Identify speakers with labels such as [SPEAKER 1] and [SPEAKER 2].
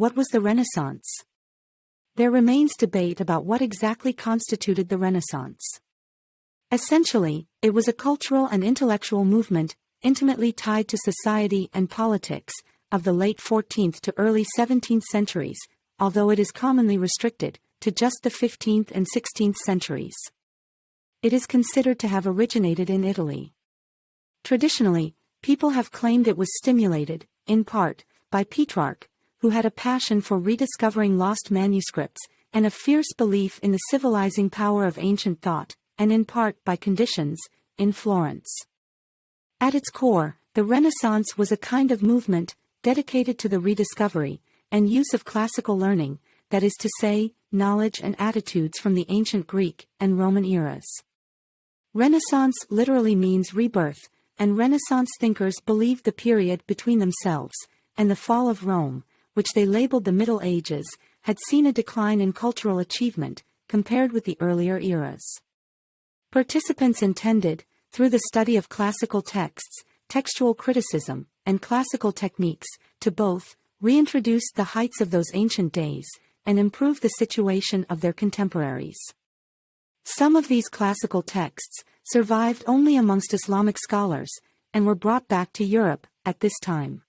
[SPEAKER 1] What was the Renaissance? There remains debate about what exactly constituted the Renaissance. Essentially, it was a cultural and intellectual movement, intimately tied to society and politics, of the late 14th to early 17th centuries, although it is commonly restricted to just the 15th and 16th centuries. It is considered to have originated in Italy. Traditionally, people have claimed it was stimulated, in part, by Petrarch, who had a passion for rediscovering lost manuscripts, and a fierce belief in the civilizing power of ancient thought, and in part by conditions, in Florence. At its core, the Renaissance was a kind of movement, dedicated to the rediscovery, and use of classical learning, that is to say, knowledge and attitudes from the ancient Greek and Roman eras. Renaissance literally means rebirth, and Renaissance thinkers believed the period between themselves and the fall of Rome, which they labeled the Middle Ages, had seen a decline in cultural achievement, compared with the earlier eras. Participants intended, through the study of classical texts, textual criticism, and classical techniques, to both reintroduce the heights of those ancient days, and improve the situation of their contemporaries. Some of these classical texts survived only amongst Islamic scholars, and were brought back to Europe at this time.